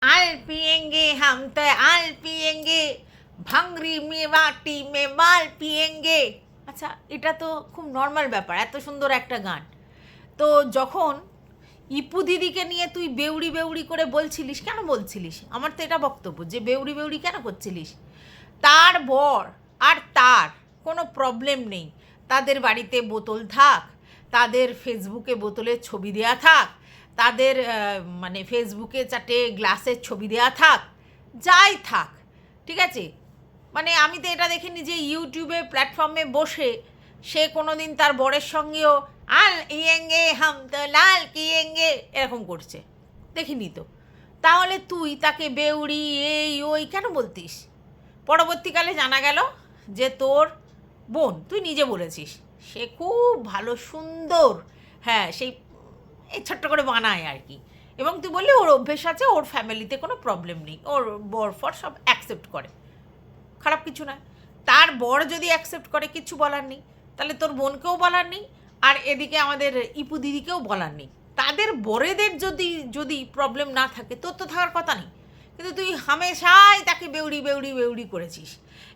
आल पिएंगे हम तो आल पिएंगे ভাঙরি মেওয়াটি মেবাল পিয়েঙ্গে। আচ্ছা, এটা তো খুব নর্মাল ব্যাপার, এত সুন্দর একটা গান। তো যখন ইপু দিদিকে নিয়ে তুই বেউড়ি বেউড়ি করে বলছিলিস, কেন বলছিলিস? আমার তো এটা বক্তব্য যে বেউড়ি বেউড়ি কেন করছিলিস? তার বর আর তার কোনো প্রবলেম নেই, তাদের বাড়িতে বোতল থাক, তাদের ফেসবুকে বোতলের ছবি দেওয়া থাক, তাদের মানে ফেসবুকে চারটে গ্লাসের ছবি দেওয়া থাক, যাই থাক, ঠিক আছে। মানে আমি তো এটা দেখিনি যে ইউটিউবে প্ল্যাটফর্মে বসে সে কোনো দিন তার বরের সঙ্গেও আল ইয়েঙ্গে হাম তো লাল কিয়েঙ্গে এরকম করছে, দেখিনি তো। তাহলে তুই তাকে বেউড়ি এই ওই কেন বলতিস? পরবর্তীকালে জানা গেল যে তোর বোন, তুই নিজে বলেছিস, সে খুব ভালো সুন্দর, হ্যাঁ সেই এই ছোট্ট করে বানায় আর কি। এবং তুই বললি ওর অভ্যেস আছে, ওর ফ্যামিলিতে কোনো প্রবলেম নেই, ওর বর ফর সব অ্যাকসেপ্ট করে, খারাপ কিছু না। তার বর যদি অ্যাকসেপ্ট করে কিছু বলার নেই, তাহলে তোর বোনকেও বলার নেই, আর এদিকে আমাদের ইপু দিদিকেও বলার নেই। তাদের বরেদের যদি যদি প্রবলেম না থাকে তোর তো থাকার কথা নেই, কিন্তু তুই হামেশাই তাকে বেউড়ি বেউড়ি বেউড়ি করেছিস।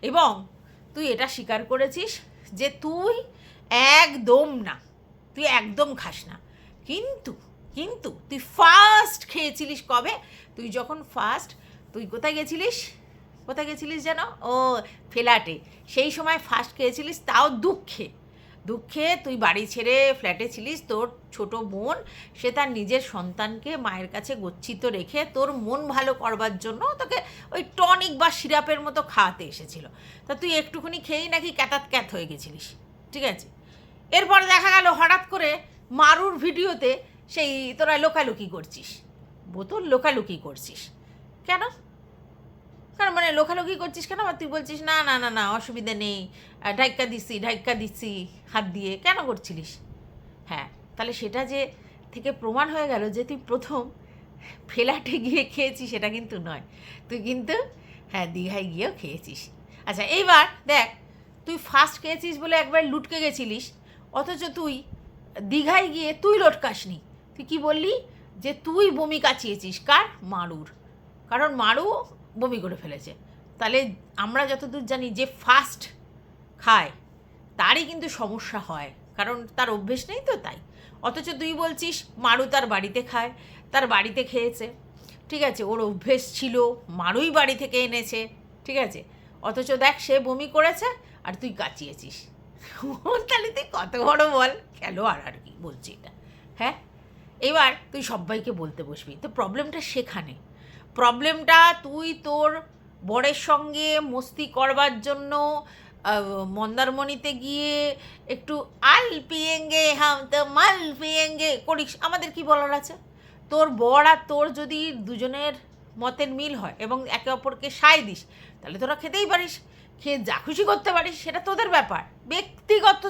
এবং তুই এটা স্বীকার করেছিস যে তুই একদম না, তুই একদম খাস না। কিন্তু কিন্তু তুই ফার্স্ট খেয়েছিলিস কবে? তুই যখন ফার্স্ট, তুই কোথায় গেছিলিস, কোথায় গেছিলিস যেন, ও ফ্ল্যাটে, সেই সময় ফার্স্ট খেয়েছিলিস, তাও দুঃখে দুঃখে। তুই বাড়ি ছেড়ে ফ্ল্যাটে ছিলিস, তোর ছোট বোন সে তার নিজের সন্তানকে মায়ের কাছে গচ্ছিত রেখে তোর মন ভালো করবার জন্য তোকে ওই টনিক বা সিরাপের মতো খাওয়াতে এসেছিল। তা তুই একটুখানি খেয়েই নাকি ক্যাতাত ক্যাত হয়ে গেছিলিস, ঠিক আছে। এরপর দেখা গেল হঠাৎ করে মারুর ভিডিওতে সেই তোরা লোকালুকি করছিস, বোতল লোকালুকি করছিস কেন? কারণ মানে লোকালুকি করছিস কেন? আর তুই বলছিস না না না না অসুবিধা নেই, ঢাইক্কা দিচ্ছি হাত দিয়ে, কেন করছিলিস? হ্যাঁ, তাহলে সেটা যে থেকে প্রমাণ হয়ে গেল যে তুই প্রথম ফ্ল্যাটে গিয়ে খেয়েছিস সেটা কিন্তু নয়, তুই কিন্তু হ্যাঁ দীঘায় গিয়েও খেয়েছিস। আচ্ছা এইবার দেখ, তুই ফার্স্ট খেয়েছিস বলে একবার লুটকে গেছিলিস, অথচ তুই দীঘায় গিয়ে তুই লটকাসনি। তুই কি বললি যে তুই বমি কাচিয়েছিস, কার? মারুর, কারণ মারু বমি করে ফেলেছে। তাহলে আমরা যতদূর জানি যে ফার্স্ট খায় তারই কিন্তু সমস্যা হয়, কারণ তার অভ্যেস নেই তো তাই। অথচ তুই বলছিস মারু তার বাড়িতে খায়, তার বাড়িতে খেয়েছে, ঠিক আছে, ওর অভ্যেস ছিল, মারুই বাড়ি থেকে এনেছে, ঠিক আছে। অথচ দেখ সে বমি করেছে আর তুই কাচিয়েছিস। তাহলে তুই কত বড় বল খেলোয়াড় আর কি বলছি এটা, হ্যাঁ। এবার তুই সবাইকে বলতে বসবি, তো প্রবলেমটা সেখানে। প্রবলেমটা তুই তোর বরের সঙ্গে মস্তি করবার জন্য মন্দারমণিতে গিয়ে একটু আল পিয়েঙ্গে হাম তো মাল পিয়েঙ্গে করিস, আমাদের কি বলার আছে? তোর বর আর তোর যদি দুজনের মতের মিল হয় এবং একে অপরকে সায় দিস, তাহলে তোরা খেতেই পারিস, খেয়ে যা খুশি করতে পারিস, সেটা তোদের ব্যাপার, ব্যক্তিগত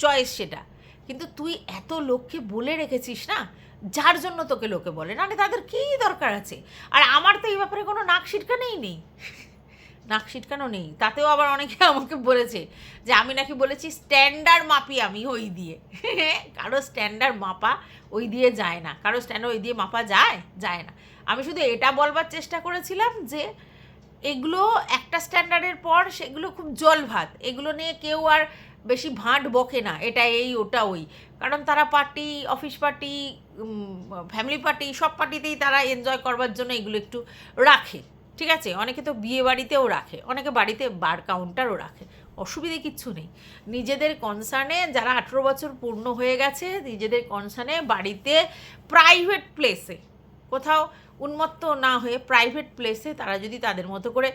চয়েস সেটা। কিন্তু তুই এত লোককে বলে রেখেছিস না, যার জন্য তোকে লোকে বলে, নাহলে তাদের কী দরকার আছে? আর আমার তো এই ব্যাপারে কোনো নাক সিটকানোই নেই, নাক সিটকানো নেই। তাতেও আবার অনেকে আমাকে বলেছে যে আমি নাকি বলেছি স্ট্যান্ডার্ড মাপি আমি ওই দিয়ে। কারো স্ট্যান্ডার্ড মাপা ওই দিয়ে যায় না, কারো স্ট্যান্ডার্ড ওই দিয়ে মাপা যায় যায় না। আমি শুধু এটা বলবার চেষ্টা করেছিলাম যে এগুলো একটা স্ট্যান্ডার্ডের পর সেগুলো খুব জল ভাত, এগুলো নিয়ে কেউ আর বেশি ভাঁট বকে না, এটা এই ওটা ওই। কারণ তারা party, office party, family party, সব পার্টিতেই তারা এনজয় করবার জন্য এগুলো একটু রাখে, ঠিক আছে। অনেকে তো বিয়ে বাড়িতেও রাখে, অনেকে বাড়িতে বার কাউন্টারও রাখে, অসুবিধে কিচ্ছু নেই। নিজেদের কনসার্নে যারা 18 বছর পূর্ণ হয়ে গেছে, নিজেদের কনসার্নে বাড়িতে প্রাইভেট প্লেসে, কোথাও উন্মত্ত না হয়ে প্রাইভেট প্লেসে তারা যদি তাদের মতো করে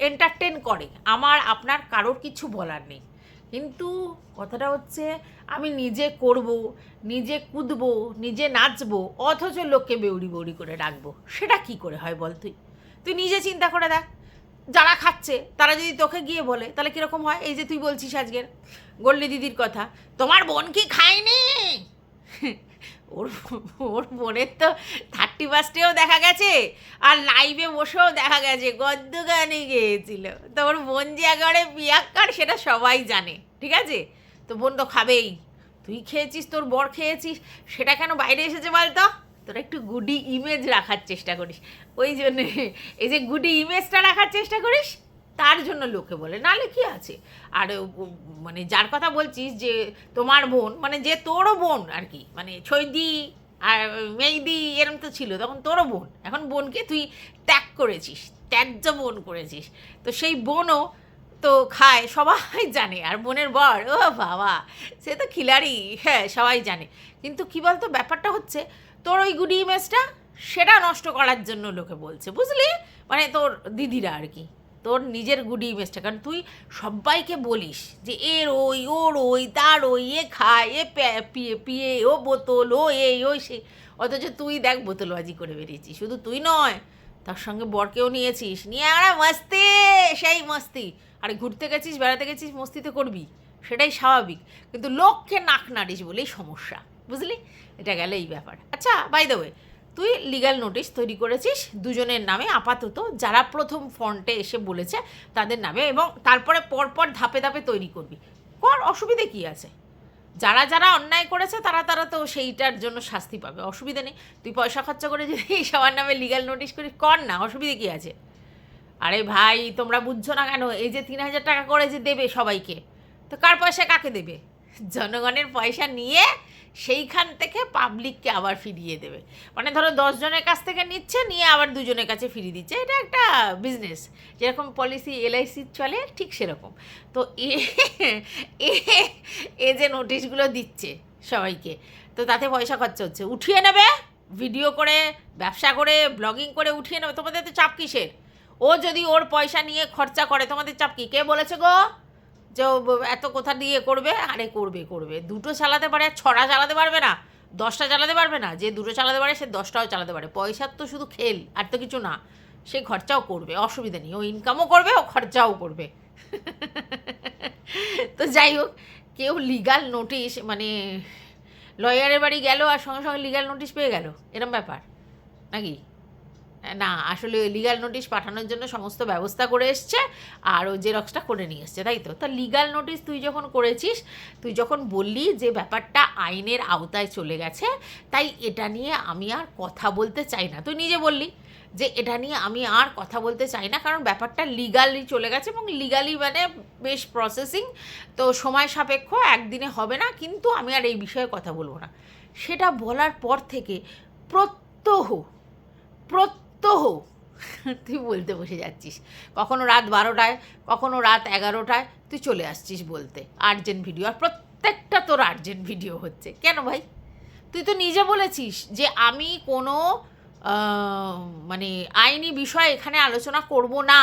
এন্টারটেন করে, আমার আপনার কারোর কিছু বলার নেই। কিন্তু কথাটা হচ্ছে আমি নিজে করব, নিজে কুদবো, নিজে নাচবো, অথচ লোককে বেউড়ি বেউড়ি করে ডাকবো, সেটা কি করে হয় বল? তুই তুই নিজে চিন্তা করে দেখ, যারা খাচ্ছে তারা যদি তোকে গিয়ে বলে তাহলে কীরকম হয়? এই যে তুই বলছিস আজকের গল্লি দিদির কথা, তোমার বোন কি খায়নি? ওর ওর বোনের তো 31st দেখা গেছে, আর লাইভে বসেও দেখা গেছে গদ্য গানে গেয়েছিল। তো ওর বোন যে একেবারে পিয়াক্কার সেটা সবাই জানে, ঠিক আছে। তো বোন তো খাবেই, তুই খেয়েছিস, তোর বর খেয়েছিস, সেটা কেন বাইরে এসেছে বলতো? তোরা একটু গুডি ইমেজ রাখার চেষ্টা করিস, ওই জন্যে এই যে গুডি ইমেজটা রাখার চেষ্টা করিস তার জন্য লোকে বলে, নাহলে কি আছে। আর মানে যার কথা বলছিস যে তোমার বোন, মানে যে তোরও বোন আর কি, মানে ছৈদি আর মেহেদি এরম তো ছিল তখন তোরও বোন, এখন বোনকে তুই ত্যাগ করেছিস, ত্যায্য বোন করেছিস, তো সেই বোনও তো খায় সবাই জানে, আর বোনের বর ও বাবা সে তো খিলাড়ি, হ্যাঁ সবাই জানে। কিন্তু কী বলতো ব্যাপারটা হচ্ছে তোর ওই গুড ইমেজটা সেটা নষ্ট করার জন্য লোকে বলছে, বুঝলি, মানে তোর দিদিরা আর কি, তোর নিজের গুড ইমেজটা, কারণ তুই সবাইকে বলিস যে এর ওই ওর ওই তার ওই, এ খায় এ পিয়ে পিয়ে ও বোতল ও এই ওই সেই, অথচ তুই দেখ বোতলবাজি করে বেরিয়েছিস, শুধু তুই নয় তার সঙ্গে বরকেও নিয়েছিস, নিয়ে আরে মস্তি, সেই মস্তি, আরে ঘুরতে গেছিস বেড়াতে গেছিস মস্তি তো করবি, সেটাই স্বাভাবিক, কিন্তু লোককে নাক নাড়িস বলেই সমস্যা, বুঝলি, এটা গেলে এই ব্যাপার। আচ্ছা বাই দ্য ওয়ে, তুই লিগ্যাল নোটিশ তৈরি করেছিস দুজনের নামে আপাতত, যারা প্রথম ফ্রন্টে এসে বলেছে তাদের নামে, এবং তারপরে পরপর ধাপে ধাপে তৈরি করবি, কর, অসুবিধে কী আছে, যারা যারা অন্যায় করেছে তারা তারা তো সেইটার জন্য শাস্তি পাবে, অসুবিধা নেই। তুই পয়সা খরচা করে যদি সবার নামে লিগ্যাল নোটিশ করিস, কর না, অসুবিধে কী আছে। আরে ভাই তোমরা বুঝছো না কেন, এই যে 3,000 টাকা করে যে দেবে সবাইকে, তো কার পয়সা কাকে দেবে, জনগণের পয়সা নিয়ে সেইখান থেকে পাবলিককে আবার ফিরিয়ে দেবে, মানে ধরো 10 জনের কাছ থেকে নিচ্ছে, নিয়ে আবার 2 জনের কাছে ফিরিয়ে দিচ্ছে, এটা একটা বিজনেস, যেরকম পলিসি LIC চলে ঠিক সেরকম। তো এ যে নোটিশগুলো দিচ্ছে সবাইকে, তো তাতে পয়সা খরচা হচ্ছে, উঠিয়ে নেবে ভিডিও করে, ব্যবসা করে, ব্লগিং করে উঠিয়ে নেবে, তোমাদের তো চাপ কিসের, ও যদি ওর পয়সা নিয়ে খরচা করে তোমাদের চাপ কি, কে বলেছে গো যে এত কোথা দিয়ে করবে, আরে করবে করবে, 2টো চালাতে পারে, আর 6টা চালাতে পারবে না, 10টা চালাতে পারবে না, যে 2টো চালাতে পারে সে 10টাও চালাতে পারে, পয়সার তো শুধু খেল আর তো কিছু না, সে খরচাও করবে, অসুবিধা নেই, ও ইনকামও করবে ও খরচাও করবে। তো যাই হোক, কেউ লিগাল নোটিশ মানে লয়ারের বাড়ি গেল আর সঙ্গে সঙ্গে লিগাল নোটিশ পেয়ে গেল, এরম ব্যাপার নাকি? না, আসলে লিগাল নোটিশ পাঠানোর জন্য সমস্ত ব্যবস্থা করে এসছে, আর ও জেরক্সটা করে নিয়ে এসছে, তাই তো। তা লিগাল নোটিশ তুই যখন করেছিস, তুই যখন বললি যে ব্যাপারটা আইনের আওতায় চলে গেছে, তাই এটা নিয়ে আমি আর কথা বলতে চাই না, তুই নিজে বললি যে এটা নিয়ে আমি আর কথা বলতে চাই না, কারণ ব্যাপারটা লিগালি চলে গেছে, এবং লিগালি মানে বেশ প্রসেসিং, তো সময় সাপেক্ষ, একদিনে হবে না, কিন্তু আমি আর এই বিষয়ে কথা বলবো না। সেটা বলার পর থেকে প্রত্যহ তুই বলতে বসে যাচ্ছিস, কখনো রাত 12টায়, কখনো রাত 11টায় তুই চলে আসছিস বলতে আর্জেন্ট ভিডিও, আর প্রত্যেকটা তোর আর্জেন্ট ভিডিও হচ্ছে কেন ভাই? তুই তো নিজে বলেছিস যে আমি কোনো মানে আইনি বিষয় এখানে আলোচনা করব না,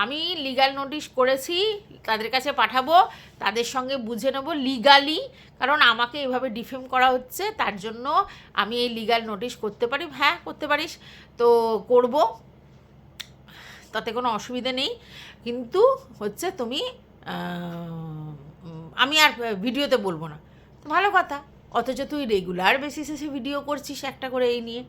আমি লিগ্যাল নোটিশ করেছি, তাদের কাছে পাঠাবো, তাদের সঙ্গে বুঝে নেব লিগালি, কারণ আমাকে এভাবে ডিফেম করা হচ্ছে, তার জন্য আমি এই লিগ্যাল নোটিশ করতে পারি। হ্যাঁ করতে পারিস, তো করব, তাতে কোনো অসুবিধে নেই, কিন্তু হচ্ছে তুমি আমি আর ভিডিওতে বলবো না, তো ভালো কথা, অথচ তুই রেগুলার বেসিসে সে ভিডিও করছিস একটা করে এই নিয়ে,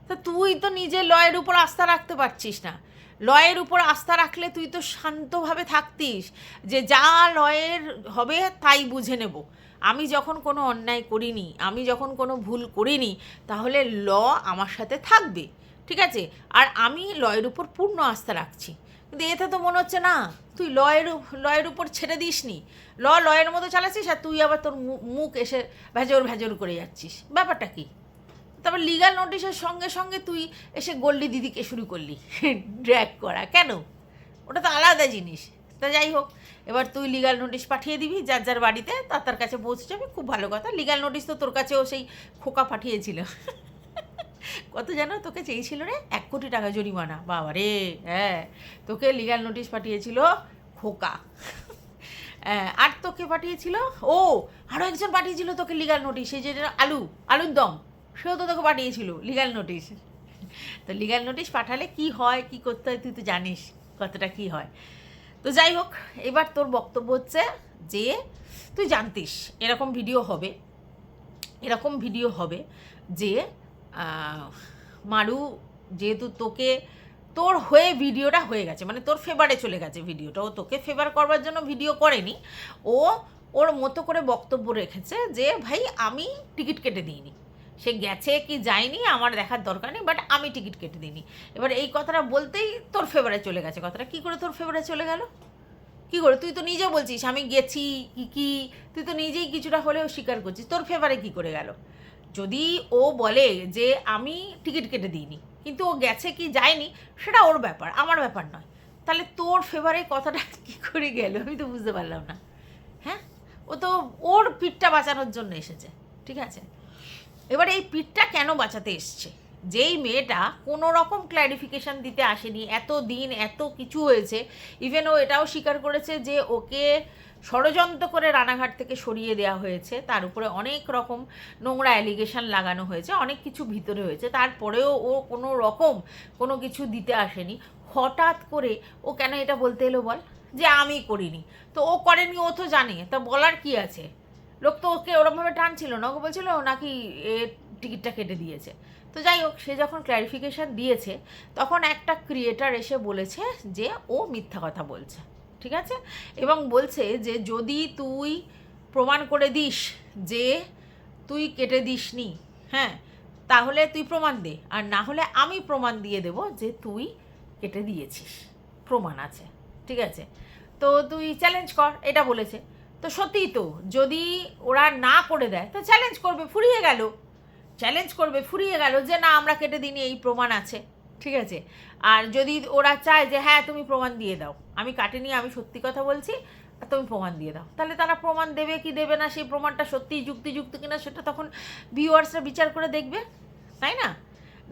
তা তুই তো নিজে লয়ের উপর আস্থা রাখতে পারছিস না। লয়ের উপর আস্থা রাখলে তুই তো শান্তভাবে থাকতিস, যে যা লয়ের হবে তাই বুঝে নেব, আমি যখন কোনো অন্যায় করিনি, আমি যখন কোনো ভুল করিনি, তাহলে ল আমার সাথে থাকবে, ঠিক আছে, আর আমি লয়ের উপর পূর্ণ আস্থা রাখছি। কিন্তু এতে তো মনে হচ্ছে না তুই লয়ের উপর ছেড়ে দিসনি, লয়ের মতো চালাচ্ছিস, আর তুই আবার তোর মুখ এসে ভেজর করে যাচ্ছিস, ব্যাপারটা কি? তারপর লিগাল নোটিশের সঙ্গে সঙ্গে তুই এসে গোল্ডি দিদিকে শুরু করলি ড্র্যাগ করা, কেন? ওটা তো আলাদা জিনিস। তা যাই হোক, এবার তুই লিগাল নোটিশ পাঠিয়ে দিবি যার যার বাড়িতে, তার কাছে পৌঁছে যাবে, খুব ভালো কথা। লিগাল নোটিশ তো তোর কাছেও সেই খোকা পাঠিয়েছিল, কত জানো তোকে চেয়েছিল রে, 1 কোটি টাকা জরিমানা, বাবা রে, হ্যাঁ তোকে লিগাল নোটিশ পাঠিয়েছিল খোকা। আর তোকে পাঠিয়েছিল, ও আরও একজন পাঠিয়েছিল তোকে লিগাল নোটিশ, সেই যে আলুর দম, সেও তো তোকে পাঠিয়েছিল লিগাল নোটিশ। তো লিগাল নোটিশ পাঠালে কি হয়, কি করতে হয় তুই তো জানিস কতটা কি হয়। তো যাই হোক, এবার তোর বক্তব্য হচ্ছে যে তুই জানতিস এরকম ভিডিও হবে যে মারু যেহেতু তোর হয়ে ভিডিওটা হয়ে গেছে, মানে তোর ফেভারে চলে গেছে ভিডিওটা, ও তোকে ফেভার করবার জন্য ভিডিও করেনি, ওর মতো করে বক্তব্য রেখেছে যে ভাই আমি টিকিট কেটে দিইনি, সে গেছে কি যায়নি আমার দেখার দরকার নেই, বাট আমি টিকিট কেটে দিইনি। এবার এই কথাটা বলতেই তোর ফেভারে চলে গেছে কথাটা। কী করে তোর ফেভারে চলে গেল? কী করে? তুই তো নিজে বলছিস আমি গেছি কি, তুই তো নিজেই কিছুটা হলেও স্বীকার করছিস, তোর ফেভারে কী করে গেল? যদি ও বলে যে আমি টিকিট কেটে দিইনি, কিন্তু ও গেছে কি যায়নি সেটা ওর ব্যাপার, আমার ব্যাপার নয়, তাহলে তোর ফেভারে কথাটা কী করে গেল আমি তো বুঝতে পারলাম না। হ্যাঁ, ও তো ওর পিঠটা বাঁচানোর জন্য এসেছে, ঠিক আছে? এবার এই পিঠটা কেন বাঁচাতে এসছে? যেই মেয়েটা কোনো রকম ক্ল্যারিফিকেশান দিতে আসেনি, এত দিন এত কিছু হয়েছে, ইভেন ও এটাও স্বীকার করেছে যে ওকে ষড়যন্ত্র করে রানাঘাট থেকে সরিয়ে দেওয়া হয়েছে, তার উপরে অনেক রকম নোংরা অ্যালিগেশন লাগানো হয়েছে, অনেক কিছু ভিতরে হয়েছে, তারপরেও ও কোনো রকম কোনো কিছু দিতে আসেনি। হঠাৎ করে ও কেন এটা বলতে এলো বল, যে আমি করিনি? তো ও করেনি, ও তো জানে, তা বলার কি আছে? লোক তো ওকে ওরমভাবে টানছিল না, ওকে বলছিল নাকি এ টিকিটটা কেটে দিয়েছে। তো যাই হোক, সে যখন ক্ল্যারিফিকেশান দিয়েছে তখন একটা ক্রিয়েটার এসে বলেছে যে ও মিথ্যা কথা বলছে, ঠিক আছে? এবং বলছে যে যদি তুই প্রমাণ করে দিস যে তুই কেটে দিসনি, হ্যাঁ, তাহলে তুই প্রমাণ দে, আর না হলে আমি প্রমাণ দিয়ে দেব যে তুই কেটে দিয়েছিস, প্রমাণ আছে, ঠিক আছে? তো তুই চ্যালেঞ্জ কর, এটা বলেছে। তো সত্যিই তো, যদি ওরা না করে দেয় তো চ্যালেঞ্জ করবে, ফুরিয়ে গেল, চ্যালেঞ্জ করবে, ফুরিয়ে গেল যে না আমরা কেটে দিইনি, এই প্রমাণ আছে, ঠিক আছে? আর যদি ওরা চায় যে হ্যাঁ তুমি প্রমাণ দিয়ে দাও, আমি কাটিনি, আমি সত্যি কথা বলছি, তুমি প্রমাণ দিয়ে দাও, তাহলে তারা প্রমাণ দেবে কি দেবে না, সেই প্রমাণটা সত্যিই যুক্তিযুক্ত কিনা সেটা তখন ভিউয়ার্সরা বিচার করে দেখবে, তাই না?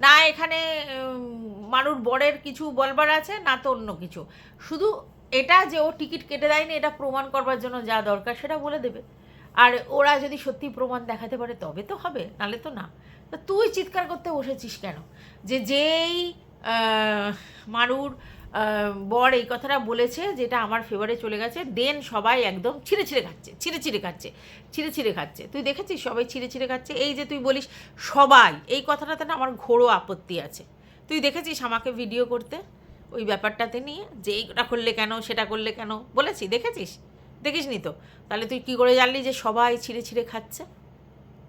না এখানে মানুষ বরের কিছু বলবার আছে, না তো অন্য কিছু, শুধু এটা যে ও টিকিট কেটে দেয়নি এটা প্রমাণ করবার জন্য যা দরকার সেটা বলে দেবে। আর ওরা যদি সত্যি প্রমাণ দেখাতে পারে তবে তো হবে, নাহলে তো না। তা তুই চিৎকার করতে বসেছিস কেন যে যেই মারুর বর এই কথাটা বলেছে যেটা আমার ফেভারে চলে গেছে, দেন সবাই একদম ছিঁড়ে ছিঁড়ে খাচ্ছে, ছিঁড়ে ছিঁড়ে খাচ্ছে। তুই দেখেছিস সবাই ছিঁড়ে ছিঁড়ে খাচ্ছে? এই যে তুই বলিস সবাই, এই কথাটাতে না আমার ঘোরও আপত্তি আছে। তুই দেখেছিস আমাকে ভিডিও করতে ওই ব্যাপারটাতে নিয়ে যে এইটা করলে কেন, সেটা করলে কেন বলেছি? দেখেছিস? দেখিসনি তো? তাহলে তুই কী করে জানলি যে সবাই ছিঁড়ে ছিঁড়ে খাচ্ছে?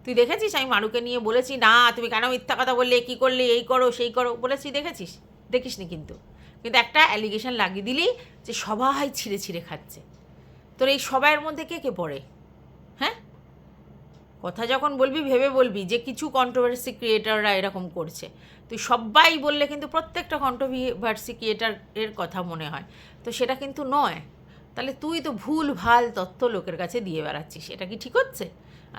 তুই দেখেছিস আমি মারুকে নিয়ে বলেছি না তুমি কেন মিথ্যা কথা বললে, কী করলে, এই করো সেই করো বলেছি? দেখেছিস? দেখিসনি কিন্তু। কিন্তু একটা অ্যালিগেশন লাগিয়ে দিলি যে সবাই ছিঁড়ে ছিঁড়ে খাচ্ছে। তোর এই সবাইয়ের মধ্যে কে কে পড়ে? হ্যাঁ, কথা যখন বলবি ভেবে বলবি যে কিছু কন্ট্রোভার্সি ক্রিয়েটাররা এরকম করছে। তুই সবাই বললে কিন্তু প্রত্যেকটা কন্ট্রোভার্সি ক্রিয়েটারের কথা মনে হয়, তো সেটা কিন্তু নয়। তাহলে তুই তো ভুল ভাল তথ্য লোকের কাছে দিয়ে বেড়াচ্ছিস, এটা কি ঠিক হচ্ছে?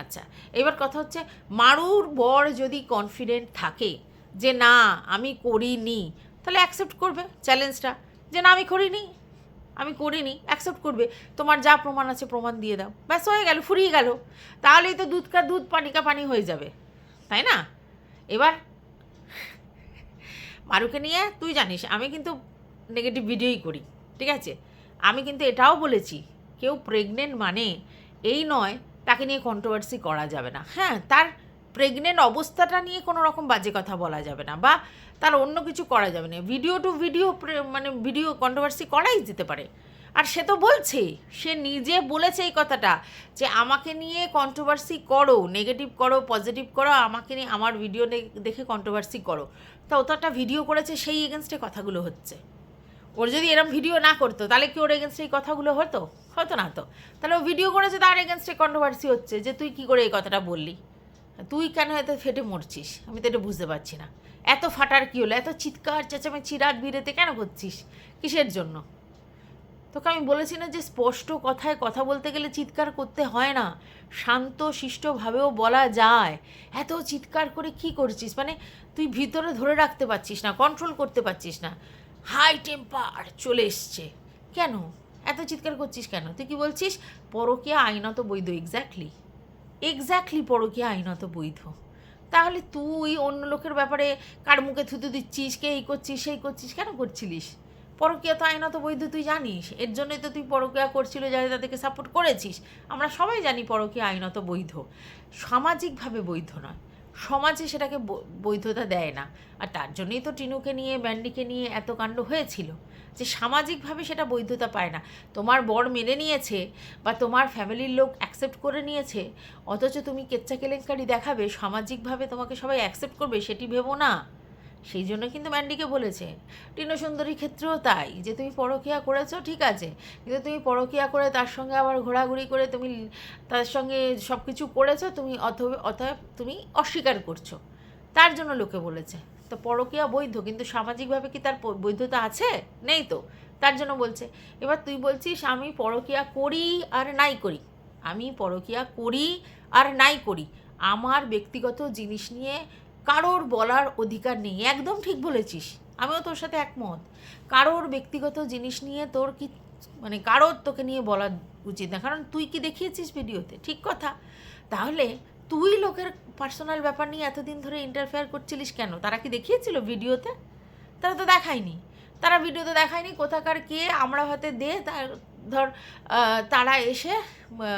আচ্ছা, এবার কথা হচ্ছে মারুর বর যদি কনফিডেন্ট থাকে যে না আমি করিনি, তাহলে অ্যাকসেপ্ট করবে চ্যালেঞ্জটা, যে না আমি করিনি, অ্যাকসেপ্ট করবে। তোমার যা প্রমাণ আছে প্রমাণ দিয়ে দাও, ব্যাস হয়ে গেল, ফুরিয়ে গেল। তাহলেই তো দুধ কা দুধ পানি কা পানি হয়ে যাবে, তাই না? এবার মারুকে নিয়ে তুই জানিস আমি কিন্তু নেগেটিভ ভিডিওই করি, ঠিক আছে? আমি কিন্তু এটাও বলেছি কেউ প্রেগনেন্ট মানে এই নয় তাকে নিয়ে কন্ট্রোভার্সি করা যাবে না। হ্যাঁ, তার প্রেগনেন্ট অবস্থাটা নিয়ে কোনো রকম বাজে কথা বলা যাবে না, বা তার অন্য কিছু করা যাবে না। ভিডিও টু ভিডিও মানে ভিডিও কন্ট্রোভার্সি করাই যেতে পারে। আর সে তো বলছে, সে নিজে বলেছে এই কথাটা যে আমাকে নিয়ে কন্ট্রোভার্সি করো, নেগেটিভ করো, পজিটিভ করো, আমাকে নিয়ে আমার ভিডিও দেখে কন্ট্রোভার্সি করো। তা ও তো একটা ভিডিও করেছে, সেই এগেনস্টে কথাগুলো হচ্ছে। ওর যদি এরম ভিডিও না করতো তাহলে কি ওর এগেনস্টে এই কথাগুলো হতো? হতো না তো। তাহলে ও ভিডিও করেছে, তার এগেনস্টে কন্ট্রোভার্সি হচ্ছে যে তুই কী করে এই কথাটা বললি, তুই কেন এত ফেটে মরছিস? আমি তো এটা বুঝতে পারছি না। এত ফাটার কী হলো? এত চিৎকার চেঁচামেচি রাত বিরেতে কেন করছিস? কিসের জন্য? তোকে আমি বলেছি না যে স্পষ্ট কথায় কথা বলতে গেলে চিৎকার করতে হয় না, শান্ত শিষ্টভাবেও বলা যায়। এত চিৎকার করে কি করছিস? মানে তুই ভিতরে ধরে রাখতে পারছিস না, কন্ট্রোল করতে পারছিস না, হাই টেম্পার চলে এসছে কেন? এত চিৎকার করছিস কেন? তুই কি বলছিস? পরকীয়া আইনত বৈধ। এক্স্যাক্টলি পরকীয়া আইনত বৈধ। তাহলে তুই অন্য লোকের ব্যাপারে কার মুখে থুতু দিচ্ছিস, কে এই করছিস সেই করছিস, কেন করছিলিস? পরকীয়া তো আইনত বৈধ, তুই জানিস। এর জন্যই তো তুই পরকীয়া করছিল, যাতে তাদেরকে সাপোর্ট করেছিস। আমরা সবাই জানি পরকীয়া আইনত বৈধ, সামাজিকভাবে বৈধ নয়। সমাজে সেটাকে বৈধতা দেয় না। আর তার জন্যই তো টিনুকে নিয়ে ম্যান্ডিকে নিয়ে এত কাণ্ড হয়েছিল, যে সামাজিকভাবে সেটা বৈধতা পায় না। তোমার বর মেনে নিয়েছে বা তোমার ফ্যামিলির লোক অ্যাকসেপ্ট করে নিয়েছে, অথচ তুমি কেচ্চা কেলেঙ্কারি দেখাবে, সামাজিকভাবে তোমাকে সবাই অ্যাকসেপ্ট করবে সেটি ভেবো না। সেই জন্য কিন্তু ম্যান্ডিকে বলেছে। টিনু সুন্দরীর ক্ষেত্রেও তাই, যে তুমি পরকীয়া করেছো ঠিক আছে, কিন্তু তুমি পরকীয়া করে তার সঙ্গে আবার ঘোরাঘুরি করে তুমি তার সঙ্গে সব কিছু করেছো, তুমি অতএব তুমি অস্বীকার করছো, তার জন্য লোকে বলেছে। তো পরকীয়া বৈধ, কিন্তু সামাজিকভাবে কি তার বৈধতা আছে? নেই তো, তার জন্য বলছে। এবার তুই বলছিস আমি পরকীয়া করি আর নাই করি, আমি পরকীয়া করি আর নাই করি, আমার ব্যক্তিগত জিনিস নিয়ে কারোর বলার অধিকার নেই। একদম ঠিক বলেছিস, আমিও তোর সাথে একমত। কারোর ব্যক্তিগত জিনিস নিয়ে তোর কি মানে কারোর তোকে নিয়ে বলা উচিত না, কারণ তুই কি দেখিয়েছিস ভিডিওতে? ঠিক কথা। তাহলে তুই লোকের পার্সোনাল ব্যাপার নিয়ে এতদিন ধরে ইন্টারফেয়ার করছিলিস কেন? তারা কি দেখিয়েছিল ভিডিওতে? তারা তো দেখায়নি, তারা ভিডিওতে দেখায়নি। কোথাকার কে আমরা হাতে দে তার ধর তারা এসে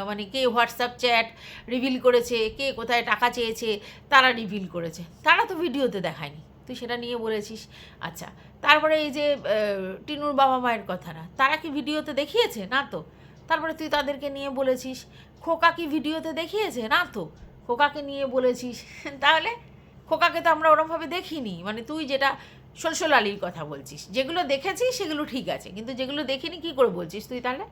মানে কে হোয়াটসঅ্যাপ চ্যাট রিভিল করেছে, কে কোথায় টাকা চেয়েছে তারা রিভিল করেছে, তারা তো ভিডিওতে দেখায়নি, তুই সেটা নিয়ে বলেছিস। আচ্ছা, তারপরে এই যে টিনুর বাবা মায়ের কথাটা, তারা কি ভিডিওতে দেখিয়েছে? না তো। তারপরে তুই তাদেরকে নিয়ে বলেছিস। খোকা কি ভিডিওতে দেখিয়েছে? না তো। খোকাকে নিয়ে বলেছিস। তাহলে খোকাকে তো আমরা ওরমভাবে দেখিনি, মানে তুই যেটা সলসল আলীর কথা বলছিস, যেগুলো দেখেছিস সেগুলো ঠিক আছে, কিন্তু যেগুলো দেখিনি কী করে বলছিস তুই? তাহলে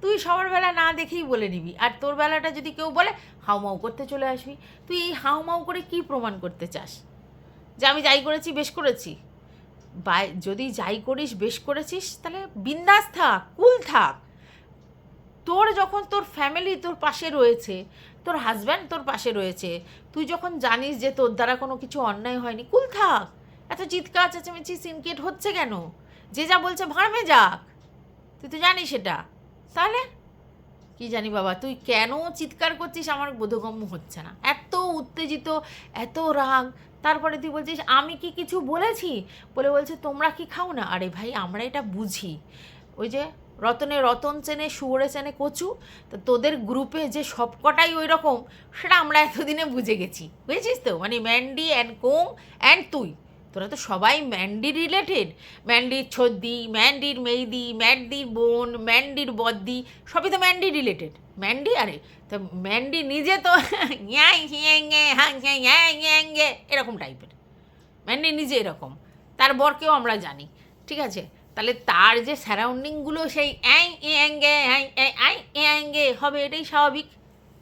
তুই সবার বেলা না দেখেই বলে নিবি, আর তোর বেলাটা যদি কেউ বলে হাউমাউ করতে চলে আসবি। তুই এই হাউমাউ করে কি প্রমাণ করতে চাস? যে আমি যাই করেছি বেশ করেছি? বা যদি যাই করিস বেশ করেছিস তাহলে বিন্দাস থাক, কুল থাক। তোর যখন তোর ফ্যামিলি তোর পাশে রয়েছে, তোর হাজব্যান্ড তোর পাশে রয়েছে, তুই যখন জানিস যে তোর দ্বারা কোনো কিছু অন্যায় হয়নি, কুল থাক। এত চিৎকার চেঁচামেচি সিনকেট হচ্ছে কেন? যে যা বলছে ভাড়মে যাক, তুই তো জানিস সেটা। তাহলে কি জানি বাবা, তুই কেন চিৎকার করছিস আমার বোধগম্য হচ্ছে না। এত উত্তেজিত, এত রাগ, তারপরে তুই বলছিস আমি কি কিছু বলেছি বলছে তোমরা কি খাও না? আরে ভাই, আমরা এটা বুঝি। ওই যে রতনে রতন চেনে, শুয়োরে চেনে কচু, তো তোদের গ্রুপে যে সবকটাই ওই রকম, সেটা আমরা এতদিনে বুঝে গেছি, বুঝেছিস তো? মানে ম্যান্ডি অ্যান্ড কোং অ্যান্ড তুই, তোরা তো সবাই ম্যান্ডি রিলেটেড। ম্যান্ডির ছদ্দি, ম্যান্ডির মেইদি, ম্যান্ডির বোন, ম্যান্ডির বদ্দি, সবই তো ম্যান্ডি রিলেটেড। ম্যান্ডি আরে তো ম্যান্ডি নিজে তো এরকম টাইপের, ম্যান্ডি নিজে এরকম, তার বরকেও আমরা জানি, ঠিক আছে? তাহলে তার যে সারাউন্ডিংগুলো সেই অ্যাঙ্গে হবে, এটাই স্বাভাবিক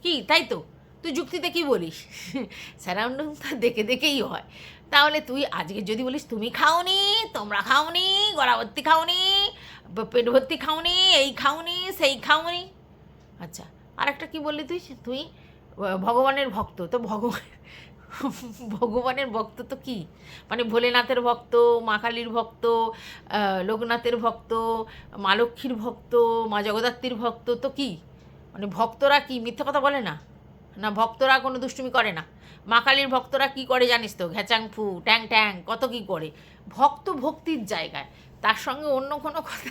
কি, তাই তো? তুই যুক্তিতে কি বলিস? সারাউন্ডিং তো দেখে দেখেই হয়। তাহলে তুই আজকে যদি বলিস তুমি খাওনি, তোমরা খাওনি, গলা ভর্তি খাওনি, পেট ভর্তি খাওনি, এই খাওনি, সেই খাওনি, আচ্ছা আর একটা কী বললি তুই? তুই ভগবানের ভক্ত, তো ভগবানের ভক্ত তো কি মানে? ভোলেনাথের ভক্ত, মা কালীর ভক্ত, লোকনাথের ভক্ত, মা লক্ষ্মীর ভক্ত, মা জগদ্ধাত্রীর ভক্ত, তো কি মানে? ভক্তরা কি মিথ্যে কথা বলে না? না, ভক্তরা কোনো দুষ্টুমি করে না? মা কালীর ভক্তরা কী করে জানিস তো? ঘ্যাচাং ফু, ট্যাং ট্যাং, কত কী করে। ভক্ত ভক্তির জায়গায়, তার সঙ্গে অন্য কোনো কথা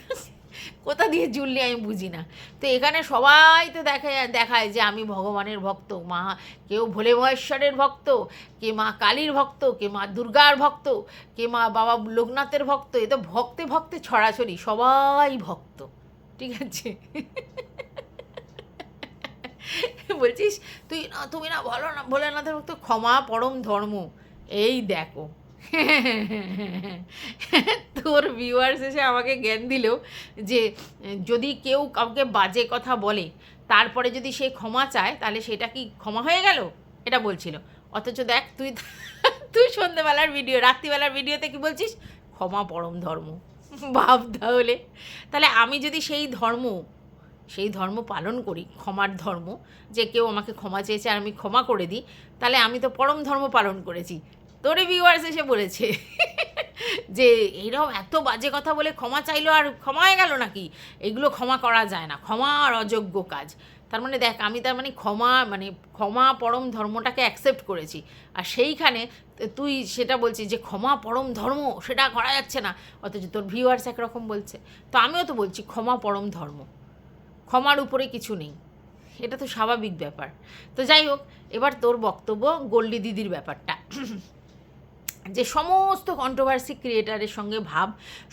কোথা দিয়ে জুড়লি আমি বুঝি না। তো এখানে সবাই তো দেখায় যে আমি ভগবানের ভক্ত, মা কেউ ভোলে মহেশ্বরের ভক্ত, কে মা কালীর ভক্ত, কে মা দুর্গার ভক্ত, কে মা বাবা লোকনাথের ভক্ত। এ তো ভক্তে ভক্তে ছড়াছড়ি, সবাই ভক্ত, ঠিক আছে? বলছিস তুই না, তুমি না বলো না ভোলেনাথের ভক্ত, ক্ষমা পরম ধর্ম। এই দেখো, তোর ভিউয়ার্স এসে আমাকে জ্ঞান দিল যে যদি কেউ কাউকে বাজে কথা বলে তারপরে যদি সে ক্ষমা চায় তাহলে সেটা কি ক্ষমা হয়ে গেল, এটা বলছিল। অথচ দেখ তুই তুই সন্ধ্যেবেলার ভিডিও, রাত্রিবেলার ভিডিওতে কি বলছিস? ক্ষমা পরম ধর্ম। ভাব তাহলে আমি যদি সেই ধর্ম পালন করি, ক্ষমার ধর্ম, যে কেউ আমাকে ক্ষমা চেয়েছে আর আমি ক্ষমা করে দিই, তাহলে আমি তো পরম ধর্ম পালন করেছি। তোরে ভিউয়ার্স এসে বলেছে যে এইরকম এত বাজে কথা বলে ক্ষমা চাইলো আর ক্ষমা হয়ে গেল নাকি? এগুলো ক্ষমা করা যায় না, ক্ষমা আর অযোগ্য কাজ। তার মানে দেখ, আমি তার মানে ক্ষমা পরম ধর্মটাকে অ্যাকসেপ্ট করেছি, আর সেইখানে তুই সেটা বলছিস যে ক্ষমা পরম ধর্ম, সেটা করা যাচ্ছে না, অথচ তোর ভিউয়ার্স একরকম বলছে। তো আমিও তো বলছি ক্ষমা পরম ধর্ম, ক্ষমার উপরে কিছু নেই। এটা তো স্বাভাবিক ব্যাপার। তো যাই হোক, এবার তোর বক্তব্য গোল্ডি দিদির ব্যাপারটা, যে সমস্ত কন্ট্রোভার্সি ক্রিয়েটারের সঙ্গে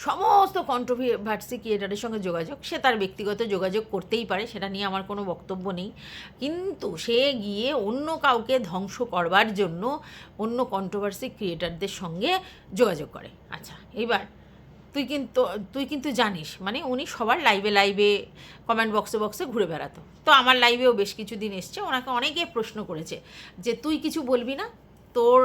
সমস্ত কন্ট্রোভার্সি ক্রিয়েটারের সঙ্গে যোগাযোগ, সে তার ব্যক্তিগত যোগাযোগ করতেই পারে, সেটা নিয়ে আমার কোনো বক্তব্য নেই, কিন্তু সে গিয়ে অন্য কাউকে ধ্বংস করবার জন্য অন্য কন্ট্রোভার্সি ক্রিয়েটারদের সঙ্গে যোগাযোগ করে। আচ্ছা, এবার তুই কিন্তু জানিস, মানে উনি সবার লাইভে কমেন্ট বক্সে ঘুরে বেড়াতো। তো আমার লাইভেও বেশ কিছুদিন এসছে, ওনাকে অনেকে প্রশ্ন করেছে যে তুই কিছু বলবি না, তোর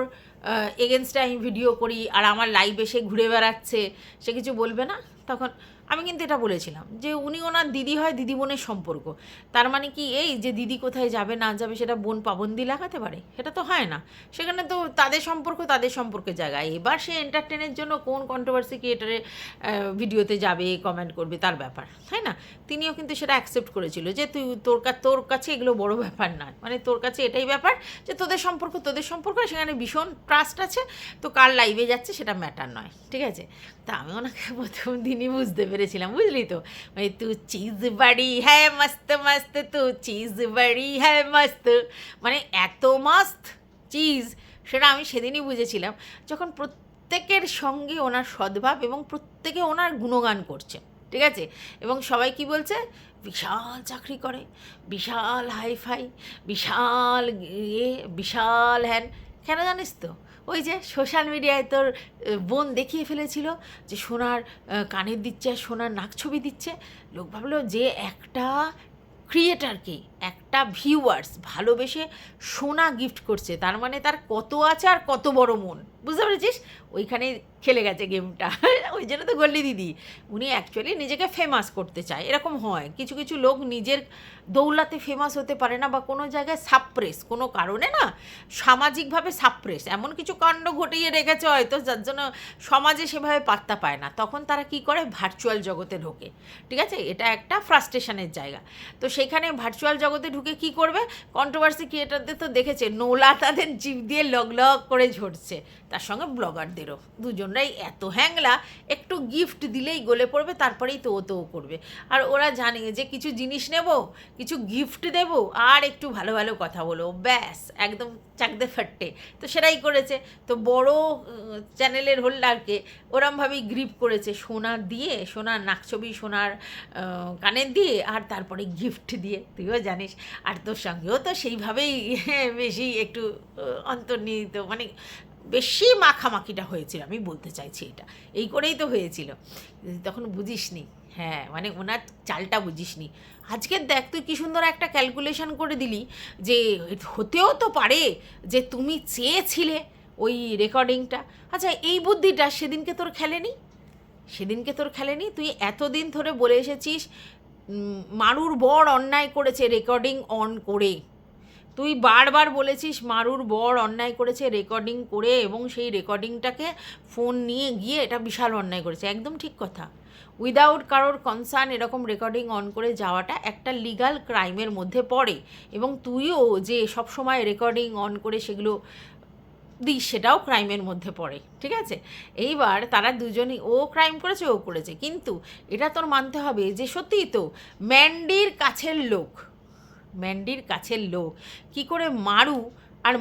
এগেনস্টে আমি ভিডিও করি আর আমার লাইভে সে ঘুরে বেড়াচ্ছে, সে কিছু বলবে না? তখন আমি কিন্তু এটা বলেছিলাম যে উনি ওনার দিদি হয়, দিদি বোনের সম্পর্ক, তার মানে কি এই যে দিদি কোথায় যাবে না যাবে সেটা বোন পাবন্দি লাগাতে পারে? সেটা তো হয় না। সেখানে তো তাদের সম্পর্কের জায়গায়, এবার সে এন্টারটেনের জন্য কোন কন্ট্রোভার্সি ক্রিয়েটারের ভিডিওতে যাবে, কমেন্ট করবে, তার ব্যাপার, তাই না? তিনিও কিন্তু সেটা অ্যাকসেপ্ট করেছিল যে তোর কাছে এগুলো বড় ব্যাপার নয়, মানে তোর কাছে এটাই ব্যাপার যে তোদের সম্পর্ক সেখানে ভীষণ ট্রাস্ট আছে, তো কার লাইভে যাচ্ছে সেটা ম্যাটার নয়, ঠিক আছে? তা আমি ওনাকে প্রথম দিনই বুঝতে পেরেছিলাম, বুঝলি তো, মানে তু চিজ বাড়ি হ্যাঁ মস্ত মস্ত, তু চিজ বাড়ি হ্যাঁ মস্ত, মানে এত মস্ত চিজ, সেটা আমি সেদিনই বুঝেছিলাম যখন প্রত্যেকের সঙ্গে ওনার সদ্ভাব এবং প্রত্যেকে ওনার গুণগান করছে, ঠিক আছে? এবং সবাই কি বলছে, বিশাল চাকরি করে, বিশাল হাইফাই, বিশাল বিশাল হ্যান। কেন জানিস তো? ওই যে সোশ্যাল মিডিয়ায় তোর বোন দেখিয়ে ফেলেছিল যে সোনার কানের দিচ্ছে আর সোনার নাক ছবি দিচ্ছে, লোক ভাবলো যে একটা ক্রিয়েটারকে, একটা ভিউয়ার্স ভালোবেসে সোনা গিফট করছে, তার মানে তার কত আছে আর কত বড় মন, বুঝতে পেরেছিস? ওইখানে খেলে গেছে গেমটা। ওই জন্য তো গোল্ডি দিদি, উনি অ্যাকচুয়ালি নিজেকে ফেমাস করতে চায়, এরকম হয় কিছু কিছু লোক নিজের দৌলাতে ফেমাস হতে পারে না, বা কোনো জায়গায় সাপ্রেস, কোনো কারণে না সামাজিকভাবে সাপ্রেস এমন কিছু কাণ্ড ঘটিয়ে রেখেছে হয়তো, যার জন্য সমাজে সেভাবে পাত্তা পায় না, তখন তারা কি করে, ভার্চুয়াল জগতে ঢোকে, ঠিক আছে? এটা একটা ফ্রাস্ট্রেশনের জায়গা। তো সেখানে ভার্চুয়াল জগতে ঢুকে কি করবে, কন্ট্রোভার্সি ক্রিয়েটারদের তো দেখেছে, নোলা তাদের জিভ দিয়ে লগ করে ঝরছে, তার সঙ্গে ব্লগারদেরও, দুজনরাই এত হ্যাংলা, একটু গিফট দিলেই গলে পড়বে, তারপরেই তো করবে। আর ওরা জানে যে কিছু জিনিস নেব, কিছু গিফট দেব, আর একটু ভালো ভালো কথা বলো, ব্যাস একদম চাকদে ফাট্টে। তো সেটাই করেছে। তো বড় চ্যানেলের হোল্ডারকে ওরমভাবেই গ্রিপ করেছে, সোনা দিয়ে, সোনার নাকছবি, সোনার কানের দিয়ে, আর তারপরে গিফট দিয়ে, তুইও জানিস। আর তোর সঙ্গেও তো সেইভাবেই বেশি একটু অন্তর্নিহিত, মানে বেশি মাখামাখিটা হয়েছিল, আমি বলতে চাইছি এটা এই করেই তো হয়েছিল, তখন বুঝিসনি। হ্যাঁ, মানে ওনার চালটা বুঝিসনি। আজকে দেখ তুই কী সুন্দর একটা ক্যালকুলেশন করে দিলি যে হতেও তো পারে যে তুমি চেয়েছিলে ওই রেকর্ডিংটা। আচ্ছা, এই বুদ্ধিটা সেদিনকে তোর খেলেনি? তুই এতদিন ধরে বলে এসেছিস মারুর বর অন্যায় করেছে রেকর্ডিং অন করে, তুই বারবার বলেছিস মারুর বর অন্যায় করেছে রেকর্ডিং করে, এবং সেই রেকর্ডিংটাকে ফোন নিয়ে গিয়ে এটা বিশাল অন্যায় করেছে, একদম ঠিক কথা। উইদাউট কারোর কনসার্ন এরকম রেকর্ডিং অন করে যাওয়াটা একটা লিগাল ক্রাইমের মধ্যে পড়ে, এবং তুইও যে সবসময় রেকর্ডিং অন করে সেগুলো দিস, সেটাও ক্রাইমের মধ্যে পড়ে, ঠিক আছে? এইবার তারা দুজনই, ও ক্রাইম করেছে, ও করেছে, কিন্তু এটা তোর মানতে হবে যে সত্যিই তো ম্যান্ডির কাছের লোক কি করে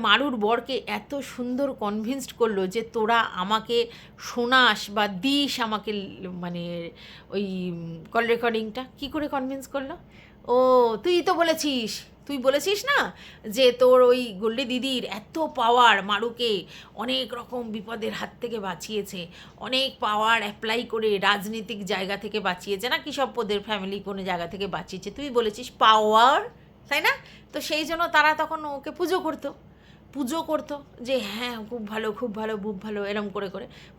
মারুর বরকে এত সুন্দর কনভিন্সড করলো যে তোরা আমাকে শোনাস বা দিস আমাকে, মানে ওই কল রেকর্ডিংটা কী করে কনভিন্স করলো? ও তুই বলেছিস না যে তোর ওই গোল্ডি দিদির এত পাওয়ার, মারুকে অনেক রকম বিপদের হাত থেকে বাঁচিয়েছে, অনেক পাওয়ার অ্যাপ্লাই করে রাজনীতিক জায়গা থেকে বাঁচিয়েছে, না কি সব পদের ফ্যামিলি কোনো জায়গা থেকে বাঁচিয়েছে, তুই বলেছিস পাওয়ার, তাই না? তো সেই জন্য তারা তখন ওকে পুজো করতো যে হ্যাঁ খুব ভালো এরম করে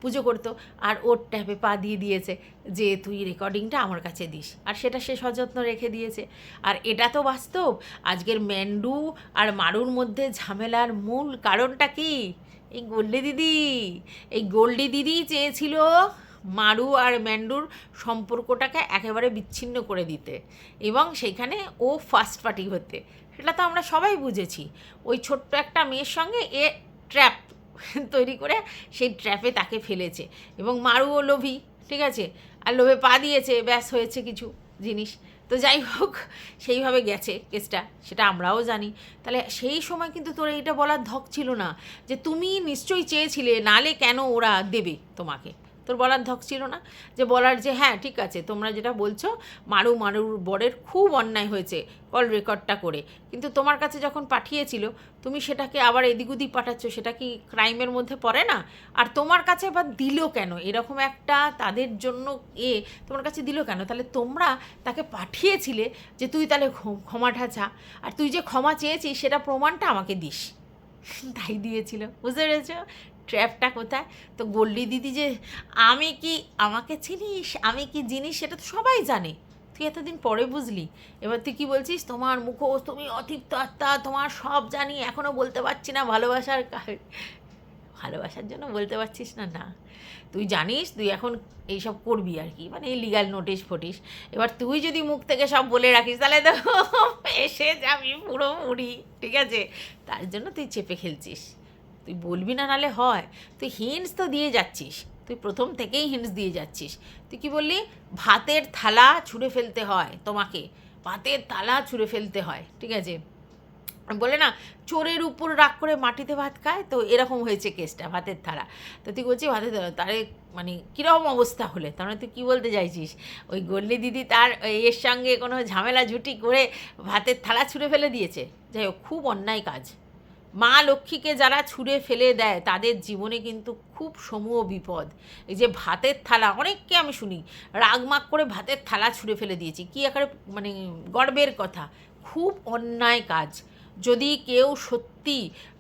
পুজো করতো, আর ওর ট্যাপে পা দিয়ে দিয়েছে যে তুই রেকর্ডিংটা আমার কাছে দিস, আর সেটা সে সযত্ন রেখে দিয়েছে। আর এটা তো বাস্তব। আজকের ম্যান্ডু আর মারুর মধ্যে ঝামেলার মূল কারণটা কি? এই গোল্ডি দিদি চেয়েছিল মারু আর ম্যান্ডুর সম্পর্কটাকে একেবারে বিচ্ছিন্ন করে দিতে, এবং সেখানে ও ফার্স্ট পার্টি হতে, সেটা তো আমরা সবাই বুঝেছি। ওই ছোট্ট একটা মেয়ের সঙ্গে এ ট্র্যাপ তৈরি করে সেই ট্র্যাপে তাকে ফেলেছে, এবং মারুও লোভী, ঠিক আছে, আর লোভে পা দিয়েছে, ব্যাস হয়েছে কিছু জিনিস। তো যাই হোক, সেইভাবে গেছে কেসটা, সেটা আমরাও জানি। তাহলে সেই সময় কিন্তু তোর এইটা বলার ধক ছিল না যে তুমি নিশ্চয়ই চেয়েছিলে, নালে কেন ওরা দেবে তোমাকে। তোর বলার ধক ছিল না যে বলার যে হ্যাঁ ঠিক আছে, তোমরা যেটা বলছো মারুর বরের খুব অন্যায় হয়েছে, কল রেকর্ডটা করে, কিন্তু তোমার কাছে যখন পাঠিয়েছিল তুমি সেটাকে আবার এদিক ওদিক পাঠাচ্ছ, সেটা কি ক্রাইমের মধ্যে পড়ে না? আর তোমার কাছে আবার দিল কেন এরকম একটা তাদের জন্য তোমার কাছে দিল কেন? তাহলে তোমরা তাকে পাঠিয়েছিলে যে তুই তাহলে ক্ষমাটা চা, আর তুই যে ক্ষমা চেয়েছিস সেটা প্রমাণটা আমাকে দিস। তাই দিয়েছিল, বুঝতে পেরেছ ট্র্যাপটা কোথায়? তো গোল্ডি দিদি যে আমাকে চিনিস, আমি কি জিনিস সেটা তো সবাই জানে, তুই এতদিন পরে বুঝলি। এবার তুই কী বলছিস, তোমার মুখোশ, তুমি অতৃপ্ত আত্মা, তোমার সব জানি, এখনও বলতে পারছি না ভালোবাসার জন্য বলতে পারছিস না? না, তুই জানিস তুই এখন এইসব করবি আর কি, মানে এই লিগাল নোটিশ ফোটিস। এবার তুই যদি মুখ থেকে সব বলে রাখিস তাহলে তো এসে যাবি পুরোপুরি, ঠিক আছে? তার জন্য তুই চেপে খেলছিস, তুই বলবি না, নালে হয়। তুই হিন্টস তো দিয়ে যাচ্ছিস, তুই প্রথম থেকেই হিন্টস দিয়ে যাচ্ছিস। তুই কি বললি, ভাতের থালা ছুঁড়ে ফেলতে হয় তোমাকে, ভাতের থালা ছুঁড়ে ফেলতে হয়, ঠিক আছে? বলে না চোরের উপর রাগ করে মাটিতে ভাত খায়, তো এরকম হয়েছে কেসটা, ভাতের থালা। তো তুই বলছিস ভাতের থালা, তারে মানে কীরকম অবস্থা হলে, তার মানে তুই কী বলতে চাইছিস ওই গল্লি দিদি তার এর সঙ্গে কোনো ঝামেলা ঝুটি করে ভাতের থালা ছুঁড়ে ফেলে দিয়েছে? যাই হোক, খুব অন্যায় কাজ। মা লক্ষ্মীকে যারা ছুঁড়ে ফেলে দেয় তাদের জীবনে কিন্তু খুব সমূহ বিপদ। এই যে ভাতের থালা, অনেককে আমি শুনি রাগমাগ করে ভাতের থালা ছুঁড়ে ফেলে দিয়েছি, কী একেবারে মানে গর্বের কথা, খুব অন্যায় কাজ। যদি কেউ সত্যি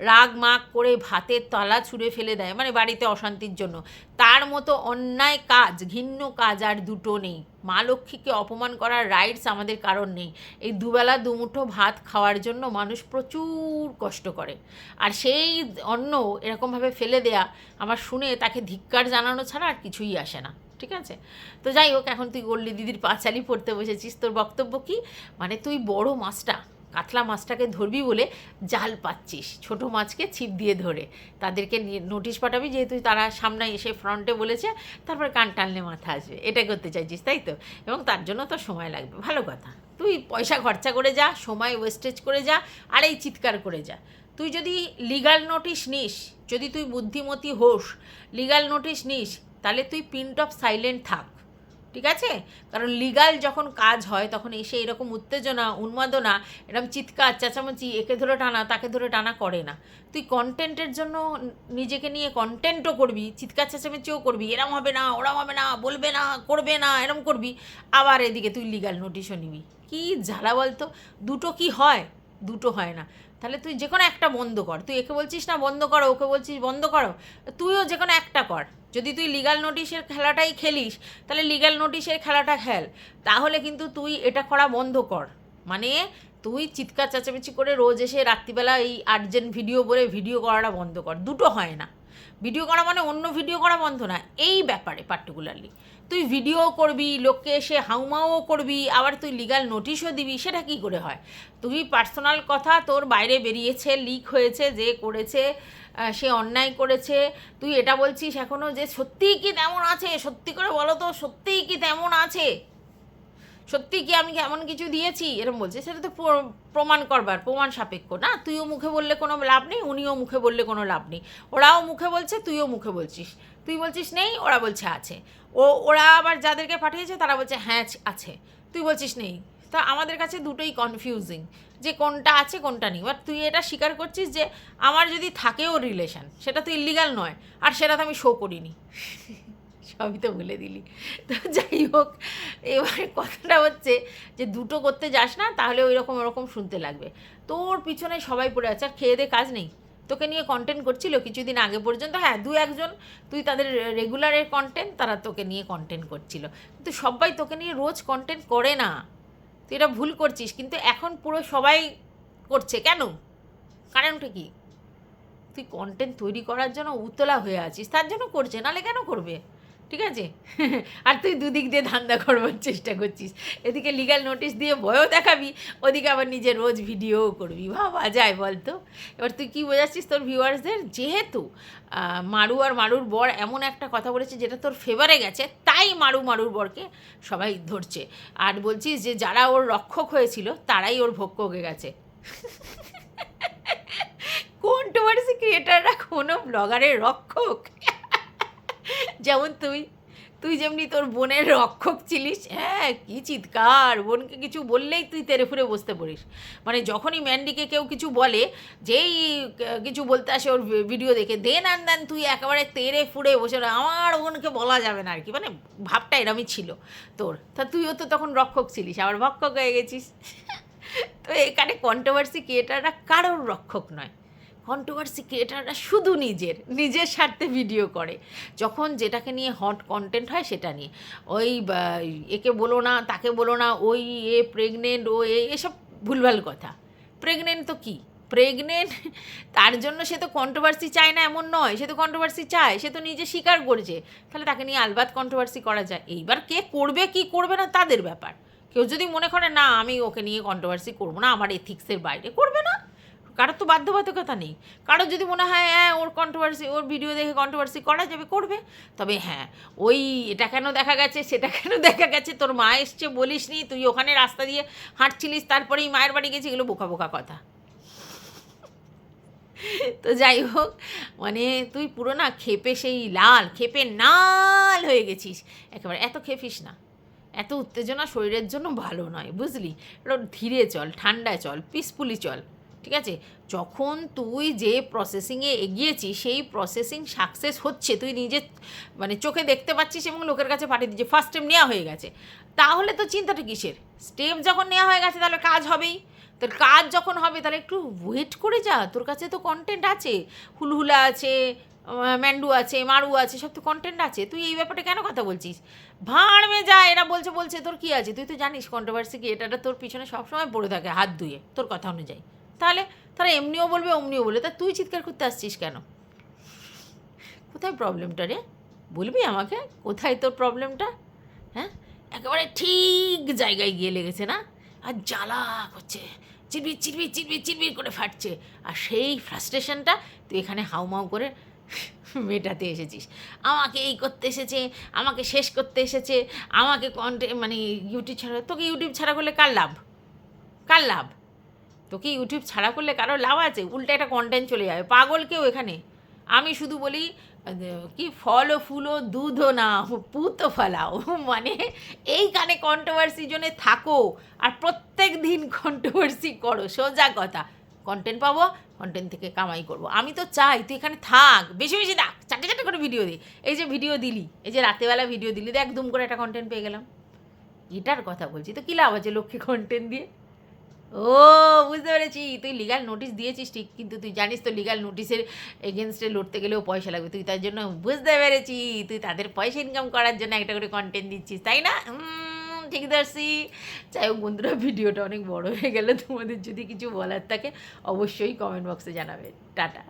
রাগ মাগ করে ভাতের তলা ছুঁড়ে ফেলে দেয়, মানে বাড়িতে অশান্তির জন্য, তার মতো অন্যায় কাজ, ঘৃণ্য কাজ আর দুটো নেই। মা লক্ষ্মীকে অপমান করার রাইটস আমাদের কারণ নেই। এই দুবেলা দুমুঠো ভাত খাওয়ার জন্য মানুষ প্রচুর কষ্ট করে, আর সেই অন্ন এরকমভাবে ফেলে দেয়া আমার শুনে তাকে ধিক্কার জানানো ছাড়া আর কিছুই আসে না, ঠিক আছে? তো যাই হোক, এখন তুই গল্লি দিদির পাঁচালি পড়তে বসেছিস, তোর বক্তব্য কি? মানে তুই বড় মাছটা, কাতলা মাছটাকে ধরবি বলে জাল পাচ্ছিস, ছোট মাছকে ছিপ দিয়ে ধরে তাদেরকে নোটিশ পাঠাবি, যেহেতু তারা সামনে এসে ফ্রন্টে বলেছে, তারপরে কান টানলে মাথা আসবে, এটা করতে চাইছিস তাই তো? এবং তার জন্য তো সময় লাগবে, ভালো কথা। তুই পয়সা খরচা করে যা, সময় ওয়েস্টেজ করে যা, আর এই চিৎকার করে যা। তুই যদি লিগাল নোটিশ নিস, যদি তুই বুদ্ধিমতী হোস, লিগাল নোটিশ নিস, তাহলে তুই পিন্ট অফ সাইলেন্ট থাক, ঠিক আছে? কারণ লিগাল যখন কাজ হয় তখন এসে এরকম উত্তেজনা, উন্মাদনা, এরকম চিৎকার চেঁচামেচি, একে ধরে টানা তাকে ধরে টানা করে না। তুই কন্টেন্টের জন্য নিজেকে নিয়ে কন্টেন্টও করবি, চিৎকার চেঁচামেচিও করবি, এরম হবে না, ওরম হবে না, বলবে না, করবে না, এরম করবি, আবার এদিকে তুই লিগাল নোটিশও নিবি। কি জ্বালা বলতো, দুটো কি হয়? দুটো হয় না। তাহলে তুই যে কোনো একটা বন্ধ কর, তুই একে বলছিস না বন্ধ করো, ওকে বলছিস বন্ধ করো, তুইও যে কোনো একটা কর। যদি তুই লিগাল নোটিশের খেলাটাই খেলিস, তাহলে লিগাল নোটিশের খেলাটা খেল, তাহলে কিন্তু তুই এটা করা বন্ধ কর। মানে তুই চিৎকার চেঁচামেচি করে রোজ এসে রাত্রিবেলা এই আর্জেন্ট ভিডিও বলে ভিডিও করাটা বন্ধ কর। দুটো হয় না, ভিডিও করা মানে অন্য ভিডিও করা বন্ধ না, এই ব্যাপারে পার্টিকুলারলি তুই ভিডিও করবি, লোককে এসে হাউমাও করবি, আবার তুই লিগাল নোটিশও দিবি, সেটা কী করে হয়? তুই পার্সোনাল কথা তোর বাইরে বেরিয়েছে, লিক হয়েছে, যে করেছে সে অন্যায় করেছে, তুই এটা বলছিস এখনও যে সত্যিই কি তেমন আছে? সত্যি করে বলো তো, সত্যিই কি তেমন আছে? সত্যি কি আমি এমন কিছু দিয়েছি এরকম বলছে? সেটা তো প্রমাণ করবার, প্রমাণ সাপেক্ষ না। তুইও মুখে বললে কোনো লাভ নেই, উনিও মুখে বললে কোনো লাভ নেই। ওরাও মুখে বলছে, তুইও মুখে বলছিস। তুই বলছিস নেই, ওরা বলছে আছে। ওরা আবার যাদেরকে পাঠিয়েছে তারা বলছে হ্যাঁ আছে, তুই বলছিস নেই। তা আমাদের কাছে দুটোই কনফিউজিং, যে কোনটা আছে কোনটা নেই। বাট তুই এটা স্বীকার করছিস যে আমার যদি থাকেও রিলেশন, সেটা তো ইলিগাল নয়, আর সেটা তো আমি শো করিনি। সবই তো বলে দিলি। তো যাই হোক, এবারে কথাটা হচ্ছে যে দুটো করতে যাস না, তাহলে ওই রকম ওরকম শুনতে লাগবে। তোর পিছনে সবাই পড়ে আছে, আর খেয়ে দে কাজ নেই। তোকে নিয়ে কন্টেন্ট করছিল কিছুদিন আগে পর্যন্ত, হ্যাঁ দু একজন, তুই তাদের রেগুলারের কন্টেন্ট, তারা তোকে নিয়ে কন্টেন্ট করছিল, কিন্তু সবাই তোকে নিয়ে রোজ কন্টেন্ট করে না। তুই এটা ভুল করছিস, কিন্তু এখন পুরো সবাই করছে। কেন? কারণটা কি? তুই কন্টেন্ট তৈরি করার জন্য উতলা হয়ে আছিস, তার জন্য করছে, নাহলে কেন করবে? ঠিক আছে? আর তুই দুদিক দিয়ে ধান্দা করবার চেষ্টা করছিস, এদিকে লিগ্যাল নোটিশ দিয়ে ভয়ও দেখাবি, ওদিকে আবার নিজে রোজ ভিডিওও করবি, ভাবা যায় বলতো? এবার তুই কী বোঝাচ্ছিস তোর ভিউয়ার্সদের? যেহেতু মারু আর মারুর বর এমন একটা কথা বলেছে যেটা তোর ফেভারে গেছে, তাই মারুর বরকে সবাই ধরছে, আর বলছিস যে যারা ওর রক্ষক হয়েছিল তারাই ওর ভক্ষকে গেছে। কন্ট্রোভার্সি ক্রিয়েটাররা কোনো ব্লগারের রক্ষক? যেমন তুই যেমনি তোর বোনের রক্ষক ছিলিস, হ্যাঁ, কী চিৎকার, বোনকে কিছু বললেই তুই তেরে ফুরে বসতে পড়িস। মানে যখনই ম্যান্ডিকে কেউ কিছু বলে, যেই কিছু বলতে আসে ওর ভিডিও দেখে, দেন তুই একেবারে তেরে ফুরে বসে আমার বোনকে বলা যাবে না আর কি, মানে ভাবটা এরমই ছিল তোর। তা তুইও তো তখন রক্ষক ছিলিস, আবার ভক্ষক হয়ে গেছিস। তো এখানে কন্ট্রোভার্সি ক্রিয়েটাররা কারোর রক্ষক নয়, কন্ট্রোভার্সি ক্রিয়েটাররা শুধু নিজের স্বার্থে ভিডিও করে, যখন যেটাকে নিয়ে হট কন্টেন্ট হয় সেটা নিয়ে, ওই একে বলো না তাকে বলো না, ওই প্রেগনেন্ট, এসব ভুলভাল কথা। প্রেগনেন্ট তো কি প্রেগনেন্ট, তার জন্য সে তো কন্ট্রোভার্সি চায় না এমন নয়, সে তো কন্ট্রোভার্সি চায়, সে তো নিজে স্বীকার করেছে, তাহলে তাকে নিয়ে আলবাত কন্ট্রোভার্সি করা যায়। এইবার কে করবে কি করবে না তাদের ব্যাপার। কেউ যদি মনে করে না আমি ওকে নিয়ে কন্ট্রোভার্সি করবো না, আমার এথিক্সের বাইরে, করবে না, কারোর তো বাধ্যবাধকতা নেই। কারোর যদি মনে হয় হ্যাঁ ওর কন্ট্রোভার্সি, ওর ভিডিও দেখে কন্ট্রোভার্সি করা যাবে, করবে। তবে হ্যাঁ, ওই এটা কেন দেখা গেছে সেটা কেন দেখা গেছে, তোর মা এসছে বলিস নি, তুই ওখানে রাস্তা দিয়ে হাঁটছিলিস তারপরেই মায়ের বাড়ি গেছি, এগুলো বোকা বোকা কথা। তো যাই হোক, মানে তুই পুরো না খেপে সেই খেপে নাল হয়ে গেছিস একেবারে। এত খেপিস না, এত উত্তেজনা শরীরের জন্য ভালো নয়, বুঝলি? ধীরে চল, ঠান্ডায় চল, পিসফুলি চল, ঠিক আছে? যখন তুই যে প্রসেসিংয়ে এগিয়েছিস সেই প্রসেসিং সাকসেস হচ্ছে, তুই নিজে মানে চোখে দেখতে পাচ্ছিস এবং লোকের কাছে পাঠিয়ে দিচ্ছিস, ফার্স্ট স্টেপ নেওয়া হয়ে গেছে, তাহলে তো চিন্তাটা কিসের? স্টেপ যখন নেওয়া হয়ে গেছে তাহলে কাজ হবেই। তোর কাজ যখন হবে তাহলে একটু ওয়েট করে যা, তোর কাছে তো কন্টেন্ট আছে, হুলহুলা আছে, ম্যান্ডু আছে, মারু আছে, সব তো কন্টেন্ট আছে, তুই এই ব্যাপারে কেন কথা বলছিস? ভাঁড় মে যা, এরা বলছে তোর কী আছে? তুই তো জানিস কন্ট্রোভার্সি কি, এটা তোর পিছনে সবসময় পড়ে থাকে হাত ধুয়ে তোর কথা অনুযায়ী। তাহলে তারা এমনিও বলবে অমনিও বলবে, তা তুই চিৎকার করতে আসছিস কেন? কোথায় প্রবলেমটা রে? বলবি আমাকে কোথায় তোর প্রবলেমটা? হ্যাঁ, একেবারে ঠিক জায়গায় গিয়ে লেগেছে না, আর জ্বালা করছে, চিরবির করে ফাটছে, আর সেই ফ্রাস্ট্রেশনটা তুই এখানে হাউমাউ করে মেটাতে এসেছিস। আমাকে এই করতে এসেছে, আমাকে শেষ করতে এসেছে, আমাকে মানে ইউটিউব ছাড়া, তোকে ইউটিউব ছাড়া করলে কার লাভ? তোকে ইউটিউব ছাড়া করলে কারো লাভ আছে? উল্টে একটা কন্টেন্ট চলে যাবে, পাগল কেউ এখানে। আমি শুধু বলি কি, ফল ও ফুল ও দুধও না, পুতো ফলাও, মানে এইখানে কন্ট্রোভার্সি জন্য থাকো আর প্রত্যেক দিন কন্ট্রোভার্সি করো, সোজা কথা। কন্টেন্ট পাবো, কন্টেন্ট থেকে কামাই করবো, আমি তো চাই তুই এখানে থাক, বেশি থাক, চারটে করে ভিডিও দিই। এই যে ভিডিও দিলি, এই যে রাতেবেলা ভিডিও দিলি, দেখ দুম করে একটা কন্টেন্ট পেয়ে গেলাম, এটার কথা বলছি। তো কী লাভ আছে লক্ষ্মী কন্টেন্ট দিয়ে? ও, বুঝতে পেরেছি, তুই লিগ্যাল নোটিশ দিয়েছিস ঠিক, কিন্তু তুই জানিস তো লিগ্যাল নোটিশের এগেনস্টে লড়তে গেলেও পয়সা লাগবে, তুই তার জন্য, বুঝতে পেরেছি, তুই তাদের পয়সা ইনকাম করার জন্য একটা করে কন্টেন্ট দিচ্ছিস, তাই না? ঠিক ধরছি। যাই হোক বন্ধুরা, ভিডিওটা অনেক বড় হয়ে গেল, তোমাদের যদি কিছু বলার থাকে অবশ্যই কমেন্ট বক্সে জানাবে। টাটা।